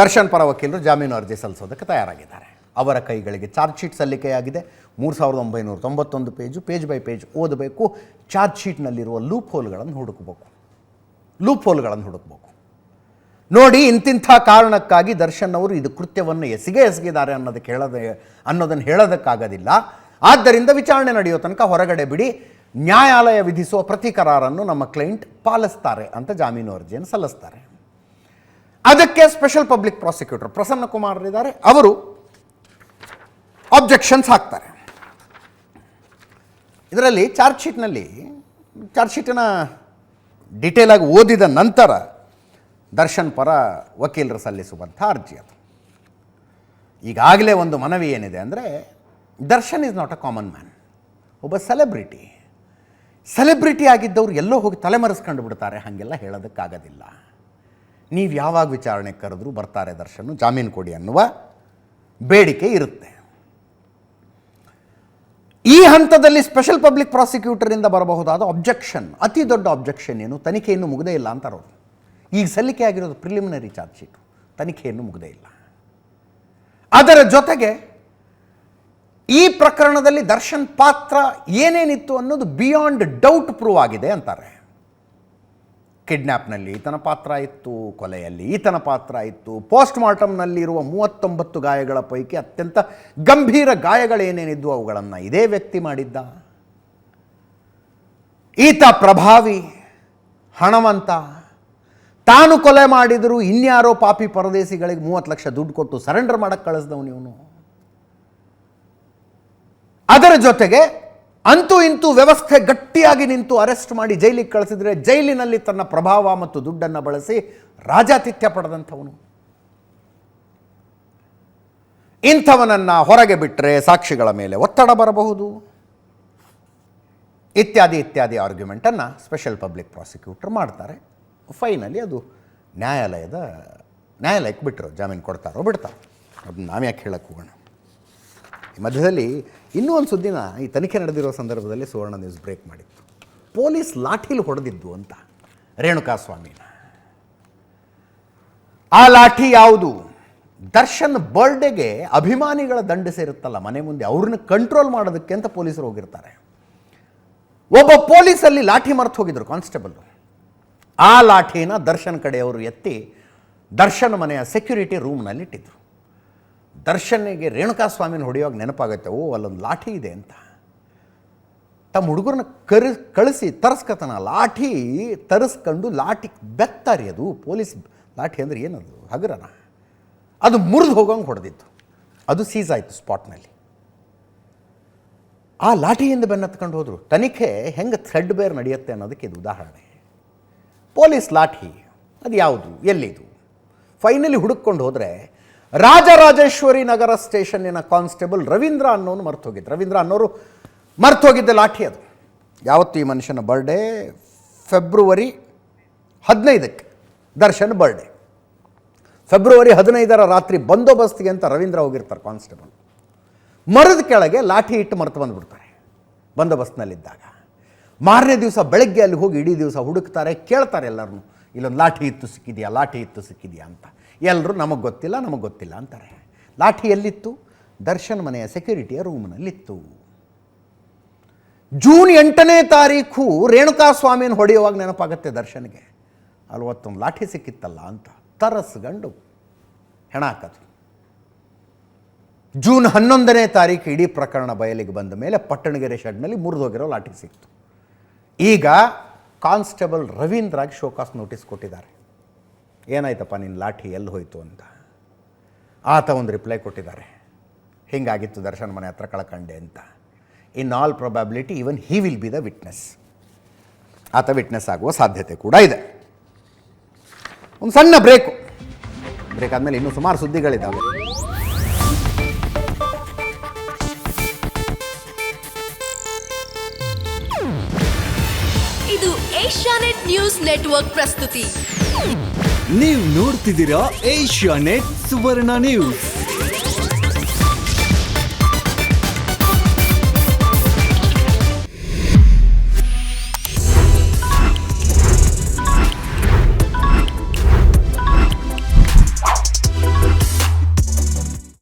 ದರ್ಶನ್ ಪರ ವಕೀಲರು ಜಾಮೀನು ಅರ್ಜಿ ಸಲ್ಲಿಸೋದಕ್ಕೆ ತಯಾರಾಗಿದ್ದಾರೆ. ಅವರ ಕೈಗಳಿಗೆ ಚಾರ್ಜ್ ಶೀಟ್ ಸಲ್ಲಿಕೆಯಾಗಿದೆ. 3991 ಪೇಜು, ಪೇಜ್ ಬೈ ಪೇಜ್ ಓದಬೇಕು. ಚಾರ್ಜ್ ಶೀಟ್ನಲ್ಲಿರುವ ಲೂಪ್ ಹೋಲ್ಗಳನ್ನು ಹುಡುಕಬೇಕು. ನೋಡಿ, ಇಂತಿಂಥ ಕಾರಣಕ್ಕಾಗಿ ದರ್ಶನ್ ಅವರು ಇದು ಕೃತ್ಯವನ್ನು ಎಸಗಿದ್ದಾರೆ ಅನ್ನೋದನ್ನು ಹೇಳೋದಕ್ಕಾಗೋದಿಲ್ಲ. ಆದ್ದರಿಂದ ವಿಚಾರಣೆ ನಡೆಯೋ ತನಕ ಹೊರಗಡೆ ಬಿಡಿ, ನ್ಯಾಯಾಲಯ ವಿಧಿಸುವ ಪ್ರತಿಕರಾರನ್ನು ನಮ್ಮ ಕ್ಲೈಂಟ್ ಪಾಲಿಸ್ತಾರೆ ಅಂತ ಜಾಮೀನು ಅರ್ಜಿಯನ್ನು ಸಲ್ಲಿಸ್ತಾರೆ. ಅದಕ್ಕೆ special public prosecutor Prasanna Kumar ಇದ್ದಾರೆ. ಅವರು ಆಬ್ಜೆಕ್ಷನ್ಸ್ ಹಾಕ್ತಾರೆ. ಇದರಲ್ಲಿ ಚಾರ್ಜ್ ಶೀಟಿನ ಡಿಟೇಲಾಗಿ ಓದಿದ ನಂತರ ದರ್ಶನ್ ಪರ ವಕೀಲರು ಸಲ್ಲಿಸುವಂಥ ಅರ್ಜಿ ಅದು. ಈಗಾಗಲೇ ಒಂದು ಮನವಿ ಏನಿದೆ ಅಂದರೆ, Darshan is not a common man. ಒಬ್ಬ ಸೆಲೆಬ್ರಿಟಿ ಆಗಿದ್ದವ್ರು ಎಲ್ಲೋ ಹೋಗಿ ತಲೆಮರೆಸ್ಕೊಂಡು ಬಿಡ್ತಾರೆ. ಹಾಗೆಲ್ಲ ಹೇಳೋದಕ್ಕಾಗೋದಿಲ್ಲ. ನೀವು ಯಾವಾಗ ವಿಚಾರಣೆ ಕರೆದ್ರೂ ಬರ್ತಾರೆ ದರ್ಶನ್, ಜಾಮೀನು ಕೊಡಿ ಅನ್ನುವ ಬೇಡಿಕೆ ಇರುತ್ತೆ. ಈ ಹಂತದಲ್ಲಿ ಸ್ಪೆಷಲ್ ಪಬ್ಲಿಕ್ ಪ್ರಾಸಿಕ್ಯೂಟರಿಂದ ಬರಬಹುದಾದ ಅಬ್ಜೆಕ್ಷನ್, ಅತಿ ದೊಡ್ಡ ಅಬ್ಜೆಕ್ಷನ್ ಏನು, ತನಿಖೆ ಇನ್ನೂ ಮುಗದೇ ಇಲ್ಲ ಅಂತಾರವರು. ಈಗ ಸಲ್ಲಿಕೆ ಆಗಿರೋದು ಪ್ರಿಲಿಮಿನರಿ ಚಾರ್ಜ್ ಶೀಟು, ತನಿಖೆಯನ್ನು ಮುಗದೇ ಇಲ್ಲ. ಅದರ ಜೊತೆಗೆ ಈ ಪ್ರಕರಣದಲ್ಲಿ ದರ್ಶನ್ ಪಾತ್ರ ಏನೇನಿತ್ತು ಅನ್ನೋದು ಬಿಯಾಂಡ್ ಡೌಟ್ ಪ್ರೂವ್ ಆಗಿದೆ ಅಂತಾರೆ. ಕಿಡ್ನ್ಯಾಪ್ನಲ್ಲಿ ಈತನ ಪಾತ್ರ ಇತ್ತು, ಕೊಲೆಯಲ್ಲಿ ಈತನ ಪಾತ್ರ ಇತ್ತು, ಪೋಸ್ಟ್ ಮಾರ್ಟಮ್ನಲ್ಲಿರುವ 39 ಗಾಯಗಳ ಪೈಕಿ ಅತ್ಯಂತ ಗಂಭೀರ ಗಾಯಗಳೇನೇನಿದ್ವು ಅವುಗಳನ್ನು ಇದೇ ವ್ಯಕ್ತಿ ಮಾಡಿದ್ದ. ಈತ ಪ್ರಭಾವಿ, ಹಣವಂತ, ತಾನು ಕೊಲೆ ಮಾಡಿದರೂ ಇನ್ಯಾರೋ ಪಾಪಿ ಪರದೇಶಿಗಳಿಗೆ 30 ಲಕ್ಷ ದುಡ್ಡು ಕೊಟ್ಟು ಸರೆಂಡರ್ ಮಾಡಕ್ಕೆ ಕಳಿಸ್ದವನು ಇವನು. ಅದರ ಜೊತೆಗೆ ಅಂತೂ ಇಂತೂ ವ್ಯವಸ್ಥೆ ಗಟ್ಟಿಯಾಗಿ ನಿಂತು ಅರೆಸ್ಟ್ ಮಾಡಿ ಜೈಲಿಗೆ ಕಳಿಸಿದರೆ ಜೈಲಿನಲ್ಲಿ ತನ್ನ ಪ್ರಭಾವ ಮತ್ತು ದುಡ್ಡನ್ನು ಬಳಸಿ ರಾಜಾತಿಥ್ಯ ಪಡೆದಂಥವನು. ಇಂಥವನನ್ನು ಹೊರಗೆ ಬಿಟ್ಟರೆ ಸಾಕ್ಷಿಗಳ ಮೇಲೆ ಒತ್ತಡ ಬರಬಹುದು, ಇತ್ಯಾದಿ ಆರ್ಗ್ಯುಮೆಂಟನ್ನು ಸ್ಪೆಷಲ್ ಪಬ್ಲಿಕ್ ಪ್ರಾಸಿಕ್ಯೂಟರ್ ಮಾಡ್ತಾರೆ. ಫೈನಲಿ ಅದು ನ್ಯಾಯಾಲಯಕ್ಕೆ ಬಿಟ್ಟರು. ಜಾಮೀನು ಕೊಡ್ತಾರೋ ಬಿಡ್ತಾರೋ ಅದನ್ನು ನಾವು ಯಾಕೆ ಹೇಳಕ್ಕೆ ಹೋಗೋಣ. ಈ ಮಧ್ಯದಲ್ಲಿ ಇನ್ನೂ ಒಂದು ಸುದ್ದಿನ ಈ ತನಿಖೆ ನಡೆದಿರೋ ಸಂದರ್ಭದಲ್ಲಿ ಸುವರ್ಣ ನ್ಯೂಸ್ ಬ್ರೇಕ್ ಮಾಡಿತ್ತು. ಪೊಲೀಸ್ ಲಾಠಿಲಿ ಹೊಡೆದಿದ್ದು ಅಂತ ರೇಣುಕಾಸ್ವಾಮಿನ. ಆ ಲಾಠಿ ಯಾವುದು? ದರ್ಶನ್ ಬರ್ಡೇಗೆ ಅಭಿಮಾನಿಗಳ ದಂಡು ಸೇರುತ್ತಲ್ಲ ಮನೆ ಮುಂದೆ, ಅವ್ರನ್ನ ಕಂಟ್ರೋಲ್ ಮಾಡೋದಕ್ಕೆ ಅಂತ ಪೊಲೀಸರು ಹೋಗಿರ್ತಾರೆ. ಒಬ್ಬ ಪೊಲೀಸಲ್ಲಿ ಲಾಠಿ ಮರೆತು ಹೋಗಿದ್ರು, ಕಾನ್ಸ್ಟೇಬಲ್. ಆ ಲಾಠಿನ ದರ್ಶನ್ ಕಡೆಯವರು ಎತ್ತಿ ದರ್ಶನ್ ಮನೆಯ ಸೆಕ್ಯೂರಿಟಿ ರೂಮ್ನಲ್ಲಿ ಇಟ್ಟಿದ್ರು. ದರ್ಶನ್ಗೆ ರೇಣುಕಾಸ್ವಾಮಿನ ಹೊಡೆಯುವಾಗ ನೆನಪಾಗುತ್ತೆ, ಓ ಅಲ್ಲೊಂದು ಲಾಠಿ ಇದೆ ಅಂತ. ತಮ್ಮ ಹುಡುಗರನ್ನ ಕಳಿಸಿ ತರಿಸ್ಕತನ, ಲಾಠಿ ತರಿಸ್ಕೊಂಡು ಲಾಠಿ ಬೆತ್ತಾರಿ, ಅದು ಪೊಲೀಸ್ ಲಾಠಿ ಅಂದರೆ ಏನದು, ಹಗರನ, ಅದು ಮುರಿದು ಹೋಗೋಂಗೆ ಹೊಡೆದಿತ್ತು. ಅದು ಸೀಸ್ ಆಯಿತು ಸ್ಪಾಟ್ನಲ್ಲಿ. ಆ ಲಾಠಿಯಿಂದ ಬೆನ್ನತ್ಕೊಂಡು ಹೋದರು. ತನಿಖೆ ಹೆಂಗೆ ಥ್ರೆಡ್ ಬೇರ್ ನಡೆಯುತ್ತೆ ಅನ್ನೋದಕ್ಕೆ ಇದು ಉದಾಹರಣೆ. ಪೊಲೀಸ್ ಲಾಠಿ ಅದು ಯಾವುದು, ಎಲ್ಲಿದು? ಫೈನಲಿ ಹುಡುಕೊಂಡು ಹೋದರೆ ರಾಜರಾಜೇಶ್ವರಿ ನಗರ ಸ್ಟೇಷನ್ನಿನ ಕಾನ್ಸ್ಟೇಬಲ್ ರವೀಂದ್ರ ಅನ್ನೋನು ಮರ್ತೋಗಿದ್ದ ಲಾಠಿ ಅದು. ಯಾವತ್ತು ಈ ಮನುಷ್ಯನ ಬರ್ಡೇ? ಫೆಬ್ರವರಿ 15ಕ್ಕೆ ದರ್ಶನ್ ಬರ್ಡೇ. ಫೆಬ್ರವರಿ 15ರ ರಾತ್ರಿ ಬಂದೋಬಸ್ತಿಗೆ ಅಂತ ರವೀಂದ್ರ ಹೋಗಿರ್ತಾರೆ ಕಾನ್ಸ್ಟೇಬಲ್. ಮರದ ಕೆಳಗೆ ಲಾಠಿ ಇಟ್ಟು ಮರೆತು ಬಂದುಬಿಡ್ತಾರೆ ಬಂದೋಬಸ್ತ್ನಲ್ಲಿದ್ದಾಗ. ಮಾರನೇ ದಿವಸ ಬೆಳಗ್ಗೆ ಅಲ್ಲಿ ಹೋಗಿ ಇಡೀ ದಿವಸ ಹುಡುಕ್ತಾರೆ, ಕೇಳ್ತಾರೆ ಎಲ್ಲರನ್ನು, ಇಲ್ಲೊಂದು ಲಾಠಿ ಇತ್ತು ಸಿಕ್ಕಿದೆಯಾ ಅಂತ. ಎಲ್ಲರೂ ನಮಗೆ ಗೊತ್ತಿಲ್ಲ ಅಂತಾರೆ. ಲಾಠಿ ಎಲ್ಲಿತ್ತು? ದರ್ಶನ್ ಮನೆಯ ಸೆಕ್ಯೂರಿಟಿಯ ರೂಮ್ನಲ್ಲಿತ್ತು. ಜೂನ್ 8ನೇ ತಾರೀಕು ರೇಣುಕಾಸ್ವಾಮಿನ ಹೊಡೆಯುವಾಗ ನೆನಪಾಗುತ್ತೆ ದರ್ಶನ್ಗೆ, ಅಲ್ವತ್ತೊಂದು ಲಾಠಿ ಸಿಕ್ಕಿತ್ತಲ್ಲ ಅಂತ ತರಸ್ಗಂಡು ಹೆಣ ಹಾಕೋದು. ಜೂನ್ 11ನೇ ತಾರೀಕು ಇಡೀ ಪ್ರಕರಣ ಬಯಲಿಗೆ ಬಂದ ಮೇಲೆ ಪಟ್ಟಣಗೆರೆ ಶೆಡ್ನಲ್ಲಿ ಮುರಿದೋಗಿರೋ ಲಾಠಿ ಸಿಕ್ತು. ಈಗ ಕಾನ್ಸ್ಟೇಬಲ್ ರವೀಂದ್ರಾಗಿ ಶೋಕಾಸ್ ನೋಟಿಸ್ ಕೊಟ್ಟಿದ್ದಾರೆ. ಏನಾಯ್ತಪ್ಪ ನಿನ್ನ ಲಾಠಿ ಎಲ್ಲಿ ಹೋಯಿತು ಅಂತ. ಆತ ಒಂದು ರಿಪ್ಲೈ ಕೊಟ್ಟಿದ್ದಾರೆ, ಹಿಂಗಾಗಿತ್ತು ದರ್ಶನ್ ಮನೆ ಹತ್ರ ಕಳ್ಕಂಡೆ ಅಂತ. In all probability even he will be the witness. ಆತ ವಿಟ್ನೆಸ್ ಆಗುವ ಸಾಧ್ಯತೆ ಕೂಡ ಇದೆ. ಒಂದು ಸಣ್ಣ ಬ್ರೇಕ್ ಆದಮೇಲೆ ಇನ್ನೂ ಸುಮಾರು ಸುದ್ದಿಗಳಿದ್ದಾವೆ. ಇದು ಏಷ್ಯಾನೆಟ್ ನ್ಯೂಸ್ ನೆಟ್ವರ್ಕ್ ಪ್ರಸ್ತುತಿ. ನೀವು ನೋಡ್ತಿದ್ದೀರಾ ಏಷ್ಯಾನೆಟ್ ಸುವರ್ಣ ನ್ಯೂಸ್.